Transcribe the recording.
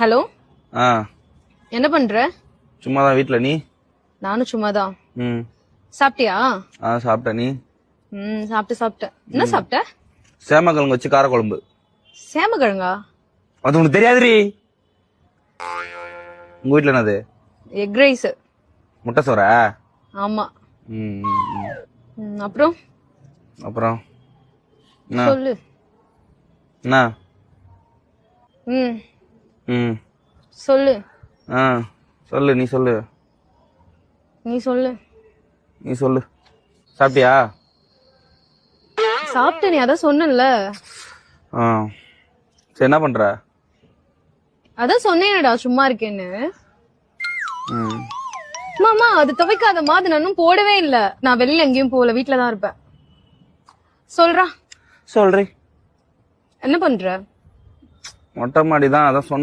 Hello, ஆ என்ன பண்ற? சும்மாதான் வீட்ல. நீ? நானும் சும்மாதான். ம் சாப்பிட்டியா? சாப்பிட்ட. நீ? சாப்பிட்டேன். என்ன சாப்பிட்ட? சேமக்கிழங்கு வச்சு காரக்குழம்பு. சேமக்கிழங்கா? அது உனக்கு தெரியாதுரி. உங்க வீட்ல என்னது? Egg rice. முட்டை சோறா? ஆமா. ம் அப்புறம் அப்புறம் என்ன? சொல்லு. என்ன? ம் ம் சொல்லு. சொல்லு. நீ சொல்லு. நீ சொல்லு. நீ சொல்லு. சாப்பிட்டியா? சாப்பிட்ட, நீ அதான் சொன்னல. சரி, என்ன பண்ற? அதான் சொன்னேனடா சும்மா இருக்கேன்னு. ம் மாமா அது துவைக்காதமா, அது நானும் போடவே இல்ல. நான் வெளியில எங்கேயும் போகல, வீட்டுலதான் இருப்பேன். சொல்றா. சொல்றேன். என்ன பண்ற? மொட்டை மாடி தான், அதான் சொன்ன.